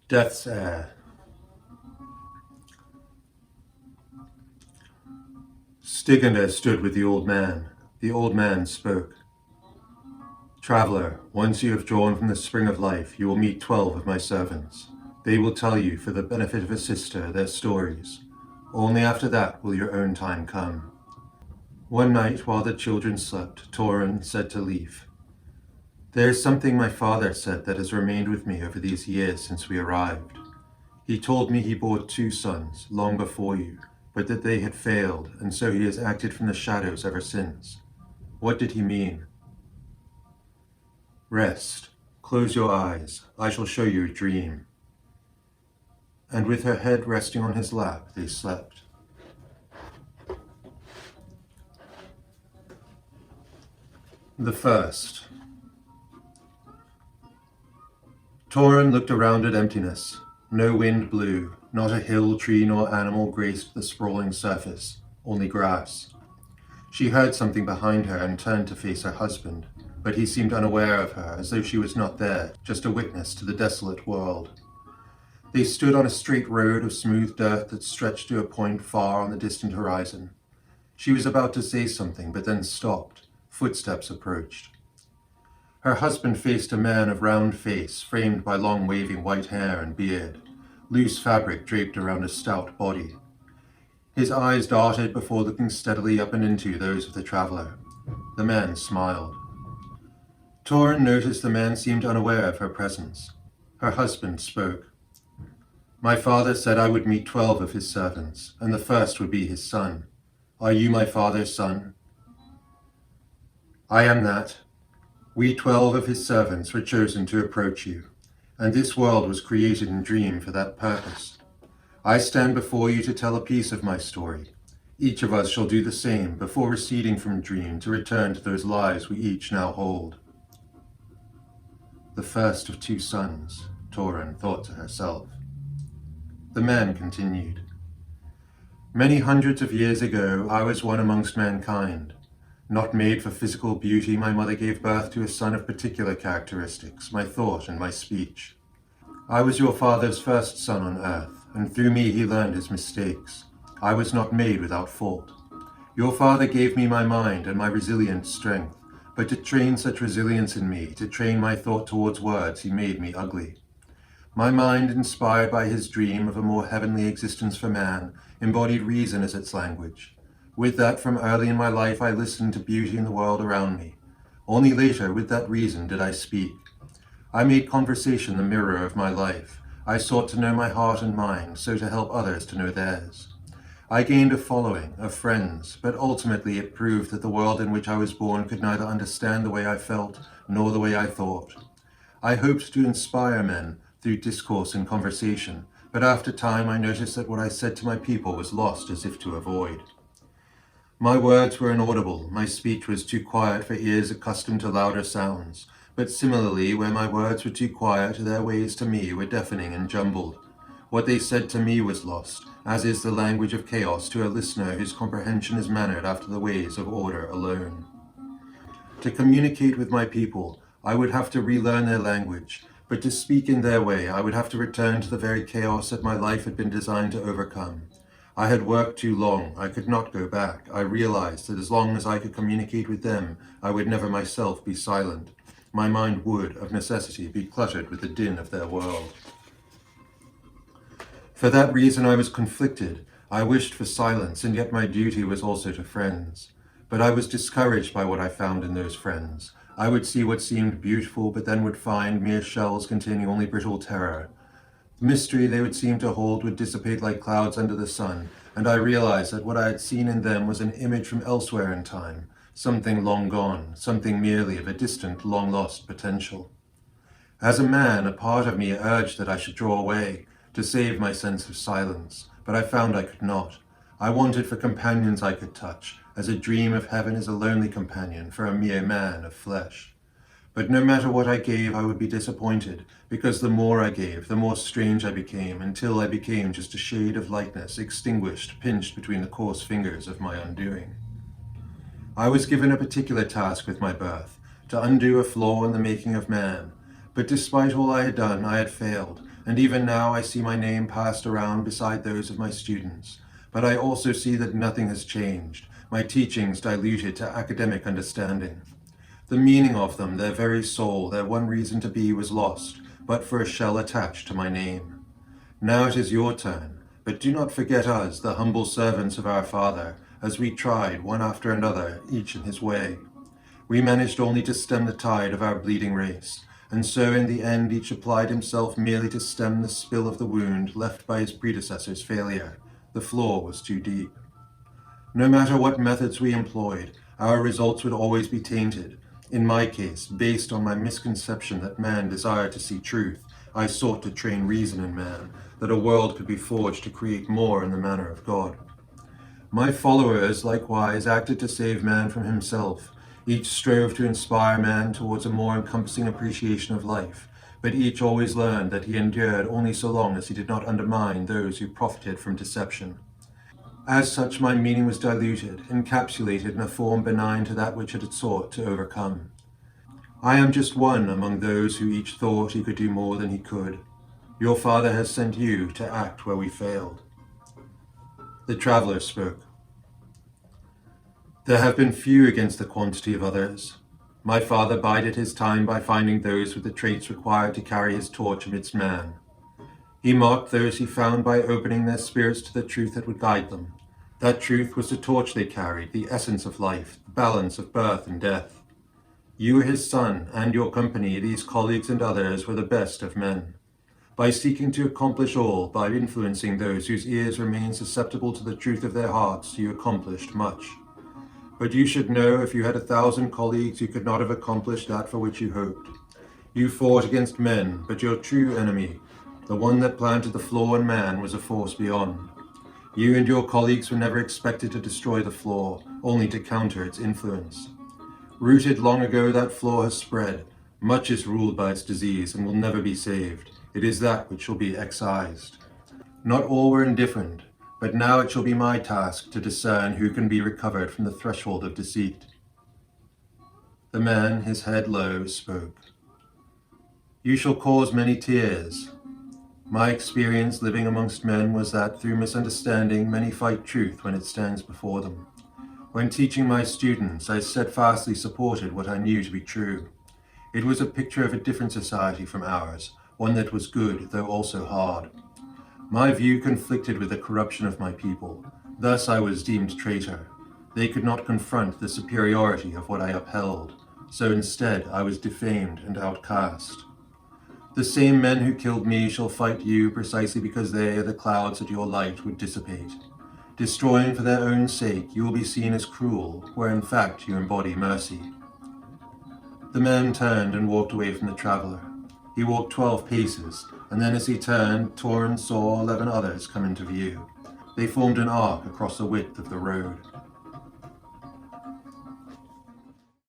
Death's Heir. Stigande stood with the old man. The old man spoke. Traveler, once you have drawn from the spring of life, you will meet 12 of my servants. They will tell you, for the benefit of a sister, their stories. Only after that will your own time come. One night, while the children slept, Torin said to Leaf, "There is something my father said that has remained with me over these years since we arrived. He told me he bore 2 sons, long before you, but that they had failed, and so he has acted from the shadows ever since. What did he mean?" "Rest. Close your eyes. I shall show you a dream." And with her head resting on his lap, they slept. The first. Torin looked around at emptiness. No wind blew, not a hill, tree, nor animal graced the sprawling surface, only grass. She heard something behind her and turned to face her husband, but he seemed unaware of her, as though she was not there, just a witness to the desolate world. They stood on a straight road of smooth dirt that stretched to a point far on the distant horizon. She was about to say something, but then stopped. Footsteps approached. Her husband faced a man of round face, framed by long waving white hair and beard, loose fabric draped around a stout body. His eyes darted before looking steadily up and into those of the traveler. The man smiled. Torin noticed the man seemed unaware of her presence. Her husband spoke. "My father said I would meet 12 of his servants, and the first would be his son. Are you my father's son?" "I am that. We 12 of his servants were chosen to approach you, and this world was created in dream for that purpose. I stand before you to tell a piece of my story. Each of us shall do the same before receding from dream to return to those lives we each now hold." The first of 2 sons, Torin thought to herself. The man continued. "Many hundreds of years ago, I was one amongst mankind. Not made for physical beauty, my mother gave birth to a son of particular characteristics, my thought and my speech. I was your father's first son on earth, and through me he learned his mistakes. I was not made without fault. Your father gave me my mind and my resilient strength, but to train such resilience in me, to train my thought towards words, he made me ugly. My mind, inspired by his dream of a more heavenly existence for man, embodied reason as its language. With that, from early in my life, I listened to beauty in the world around me. Only later, with that reason, did I speak. I made conversation the mirror of my life. I sought to know my heart and mind, so to help others to know theirs. I gained a following of friends, but ultimately it proved that the world in which I was born could neither understand the way I felt, nor the way I thought. I hoped to inspire men through discourse and conversation, but after time I noticed that what I said to my people was lost as if to a void. My words were inaudible, my speech was too quiet for ears accustomed to louder sounds, but similarly, where my words were too quiet, their ways to me were deafening and jumbled. What they said to me was lost, as is the language of chaos to a listener whose comprehension is mannered after the ways of order alone. To communicate with my people, I would have to relearn their language, but to speak in their way, I would have to return to the very chaos that my life had been designed to overcome. I had worked too long. I could not go back. I realized that as long as I could communicate with them, I would never myself be silent. My mind would, of necessity, be cluttered with the din of their world. For that reason I was conflicted. I wished for silence, and yet my duty was also to friends. But I was discouraged by what I found in those friends. I would see what seemed beautiful, but then would find mere shells containing only brittle terror. The mystery they would seem to hold would dissipate like clouds under the sun, and I realized that what I had seen in them was an image from elsewhere in time, something long gone, something merely of a distant, long-lost potential. As a man, a part of me urged that I should draw away, to save my sense of silence, but I found I could not. I wanted for companions I could touch, as a dream of heaven is a lonely companion for a mere man of flesh. But no matter what I gave, I would be disappointed, because the more I gave, the more strange I became, until I became just a shade of lightness, extinguished, pinched between the coarse fingers of my undoing. I was given a particular task with my birth, to undo a flaw in the making of man, but despite all I had done, I had failed. and even now I see my name passed around beside those of my students. But I also see that nothing has changed, my teachings diluted to academic understanding. The meaning of them, their very soul, their one reason to be was lost, but for a shell attached to my name. Now it is your turn, but do not forget us, the humble servants of our Father, as we tried, one after another, each in his way. We managed only to stem the tide of our bleeding race, and so in the end each applied himself merely to stem the spill of the wound left by his predecessor's failure. The floor was too deep. No matter what methods we employed, our results would always be tainted. In my case, based on my misconception that man desired to see truth, I sought to train reason in man, that a world could be forged to create more in the manner of God. My followers, likewise, acted to save man from himself. Each strove to inspire man towards a more encompassing appreciation of life, but each always learned that he endured only so long as he did not undermine those who profited from deception. As such, my meaning was diluted, encapsulated in a form benign to that which it had sought to overcome. I am just one among those who each thought he could do more than he could. Your Father has sent you to act where we failed. The traveler spoke. There have been few against the quantity of others. My Father bided his time by finding those with the traits required to carry his torch amidst man. He marked those he found by opening their spirits to the truth that would guide them. That truth was the torch they carried, the essence of life, the balance of birth and death. You were his son, and your company, these colleagues and others, were the best of men. By seeking to accomplish all, by influencing those whose ears remained susceptible to the truth of their hearts, you accomplished much. But you should know, if you had 1,000 colleagues, you could not have accomplished that for which you hoped. You fought against men, but your true enemy, the one that planted the flaw in man, was a force beyond. You and your colleagues were never expected to destroy the flaw, only to counter its influence. Rooted long ago, that flaw has spread. Much is ruled by its disease and will never be saved. It is that which shall be excised. Not all were indifferent, but now it shall be my task to discern who can be recovered from the threshold of deceit. The man, his head low, spoke. You shall cause many tears. My experience living amongst men was that through misunderstanding, many fight truth when it stands before them. When teaching my students, I steadfastly supported what I knew to be true. It was a picture of a different society from ours, one that was good, though also hard. My view conflicted with the corruption of my people. Thus I was deemed traitor. They could not confront the superiority of what I upheld, so instead I was defamed and outcast. The same men who killed me shall fight you precisely because they are the clouds that your light would dissipate. Destroying for their own sake, you will be seen as cruel, where in fact you embody mercy. The man turned and walked away from the traveler. He walked 12 paces, and then as he turned, Torin saw 11 others come into view. They formed an arc across the width of the road.